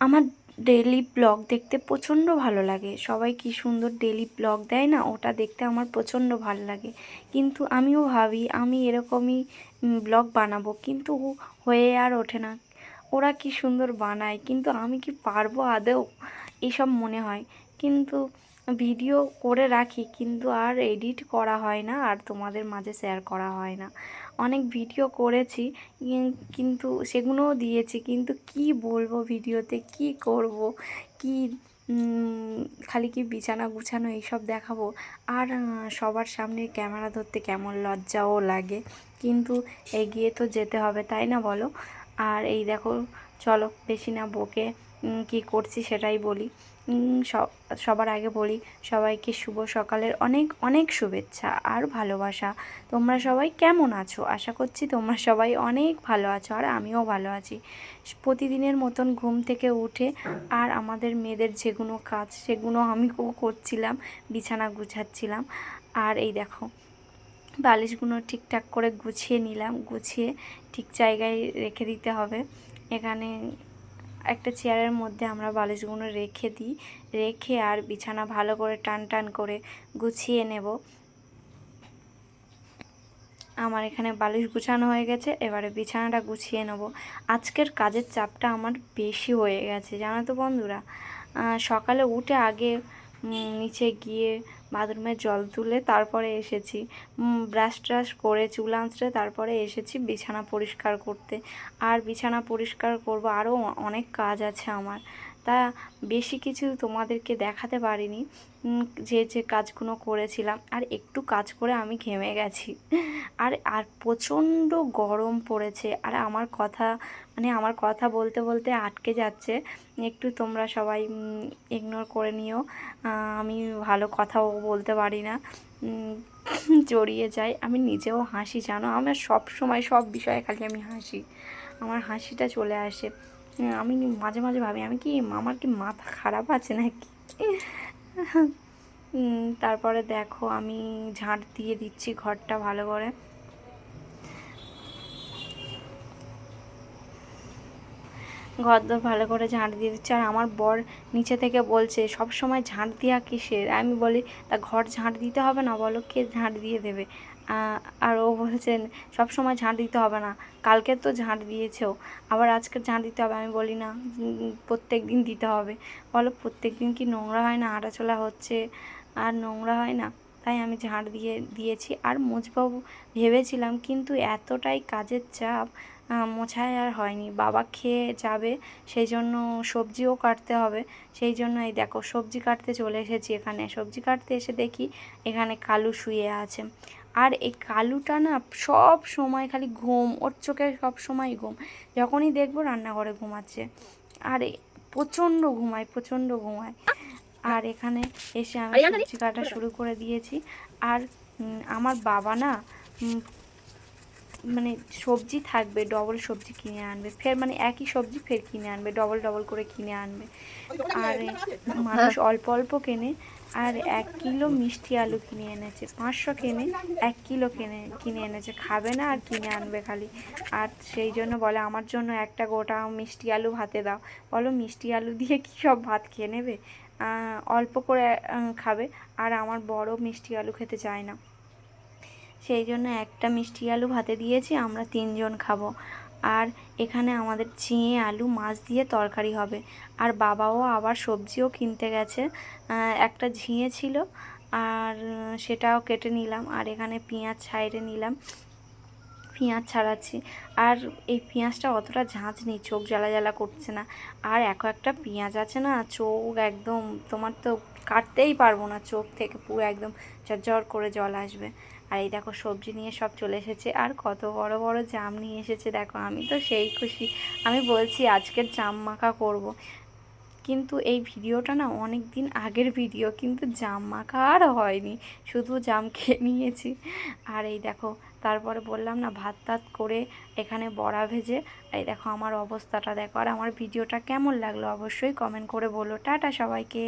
আমার daily blog দেখতে প্রচণ্ড ভালো লাগে। সবাই কি সুন্দর ডেইলি ব্লগ দেয় না, ওটা দেখতে আমার প্রচণ্ড ভালো লাগে। কিন্তু আমিও ভাবি আমি এরকমই ব্লগ বানাবো, কিন্তু হয়ে আর ওঠে না। ওরা কি সুন্দর বানায়, কিন্তু আমি কি পারবো আদৌ, এইসব মনে হয়। কিন্তু ভিডিও করে রাখি, কিন্তু আর এডিট করা হয় না, আর তোমাদের মাঝে শেয়ার করা হয় না। অনেক ভিডিও করেছি, কিন্তু সেগুলোও দিয়েছি, কিন্তু কি বলবো ভিডিওতে, কি করব, কি খালি কি বিছানা গুছানো এইসব দেখাবো। আর সবার সামনে ক্যামেরা ধরতে কেমন লজ্জাও লাগে, কিন্তু এগিয়ে তো যেতে হবে, তাই না বলো? আর এই দেখো, চলো বেশি না বকে কি করছি সেটাই বলি। সবার আগে বলি, সবাইকে শুভ সকালের অনেক অনেক শুভেচ্ছা আর ভালোবাসা। তোমরা সবাই কেমন আছো? আশা করছি তোমরা সবাই অনেক ভালো আছো, আর আমিও ভালো আছি। প্রতিদিনের মতন ঘুম থেকে উঠে আর আমাদের মেয়েদের যেগুলো কাজ সেগুলো আমি করছিলাম, বিছানা গুছাচ্ছিলাম। আর এই দেখো, বালিশগুলো ঠিকঠাক করে গুছিয়ে নিলাম, গুছিয়ে ঠিক জায়গায় রেখে দিতে হবে। এখানে একটা চেয়ারের মধ্যে আমরা বালিশগুলো রেখে দিই, রেখে আর বিছানা ভালো করে টান টান করে গুছিয়ে নেব। আমার এখানে বালিশ গুছানো হয়ে গেছে, এবারে বিছানাটা গুছিয়ে নেব। আজকের কাজের চাপটা আমার বেশি হয়ে গেছে, জানো তো বন্ধুরা। সকালে উঠে আগে নিচে গিয়ে বাথরুমে জল তুলে তারপরে এসেছি, ব্রাশ ট্রাশ করে চুল আঁচড়ে তারপরে এসেছি বিছানা পরিষ্কার করতে। আর বিছানা পরিষ্কার করব, আরও অনেক কাজ আছে আমার। তা বেশি কিছু তোমাদেরকে দেখাতে পারিনি, যে যে কাজগুলো করেছিলাম। আর একটু কাজ করে আমি ঘেমে গেছি। আর আর প্রচণ্ড গরম পড়েছে, আর আমার কথা বলতে বলতে আটকে যাচ্ছে। একটু তোমরা সবাই ইগনোর করে নিও। আমি ভালো কথাও বলতে পারি না, জড়িয়ে যাই। আমি নিজেও হাসি, জানো, আমার সব সময় সব বিষয়ে খালি আমি হাসি, আমার হাসিটা চলে আসে। আমি মাঝে মাঝে ভাবি আমার কি মাথা খারাপ আছে নাকি। তারপরে দেখো, আমি ঝাঁট দিয়ে দিচ্ছি ঘরটা ভালো করে। ঘরদোর ভালো করে ঝাঁট দিয়ে দিচ্ছে। আর আমার বর নিচে থেকে বলছে, সব সময় ঝাঁট দেওয়া কিসের? আমি বলি, তা ঘর ঝাঁট দিতে হবে না? বলো, কে ঝাঁট দিয়ে দেবে? আর ও বলছেন, সব সময় ঝাঁট দিতে হবে না, কালকে তো ঝাঁট দিয়েছেও, আবার আজকে ঝাঁট দিতে হবে? আমি বলি, না, প্রত্যেক দিন দিতে হবে। বলো, প্রত্যেক দিন কি নোংরা হয় না? হাঁটাচলা হচ্ছে আর নোংরা হয় না? তাই আমি ঝাঁট দিয়েছি। আর মুছবো ভেবেছিলাম, কিন্তু এতটাই কাজের চাপ, মোছায় আর হয়নি। বাবা খেয়ে যাবে, সেই জন্য সবজিও কাটতে হবে। সেই জন্য এই দেখো, সবজি কাটতে চলে এসেছি। এখানে সবজি কাটতে এসে দেখি এখানে কালু শুয়ে আছে। আর এই কালুটা না সব সময় খালি ঘুম, ওর চোখে সব সময় ঘুম, যখনই দেখবো রান্নাঘরে ঘুমাচ্ছে। আর প্রচণ্ড ঘুমায়, প্রচণ্ড ঘুমায়। আর এখানে এসে আমি সবজি কাটা শুরু করে দিয়েছি। আর আমার বাবা না, মানে সবজি থাকবে, ডবল সবজি কিনে আনবে, ফের মানে একই সবজি ফের কিনে আনবে, ডবল ডবল করে কিনে আনবে। আর মানুষ অল্প অল্প কেনে। আর 1 কিলো মিষ্টি আলু কিনে এনেছে, 500 কেনে 1 কিলো কিনে এনেছে, খাবে না আর কিনে আনবে খালি। আর সেই জন্য বলে, আমার জন্য একটা গোটা মিষ্টি আলু ভাতে দাও। বলো, মিষ্টি আলু দিয়ে কী সব ভাত খেয়ে নেবে? অল্প করে খাবে। আর আমার বড় মিষ্টি আলু খেতে চায় না, সেই জন্য একটা মিষ্টি আলু ভাতে দিয়েছি, আমরা 3জন খাবো। আর এখানে আমাদের ঝিঙে আলু মাছ দিয়ে তরকারি হবে। আর বাবাও আবার সবজিও কিনতে গেছে, একটা ঝিঙে ছিল, আর সেটাও কেটে নিলাম। আর এখানে পেঁয়াজ ছাইড়ে নিলাম, পেঁয়াজ ছাড়াচ্ছি। আর এই পেঁয়াজটা অতটা ঝাঁঝ নেই, চোখ জ্বালা জ্বালা করছে না। আর একটা পেঁয়াজ আছে না, চোখ একদম, তোমার তো কাটতেই পারবো না, চোখ থেকে পুরো একদম ঝরঝর করে জল আসবে। আর এই দেখো, সবজি নিয়ে সব চলে এসেছে। আর কত বড় বড় জাম নিয়ে এসেছে দেখো, আমি তো সেই খুশি। আমি বলছি আজকের জাম মাখা করব, কিন্তু এই ভিডিওটা না অনেক দিন আগের ভিডিও, কিন্তু জাম মাখা আর হয়নি, শুধু জাম খেয়ে নিয়েছি। আর এই দেখো, তারপরে বললাম না, ভাত টাত করে এখানে বড়া ভেজে, এই দেখো আমার অবস্থাটা দেখো। আর আমার ভিডিওটা কেমন লাগলো অবশ্যই কমেন্ট করে বলো। টাটা সবাইকে।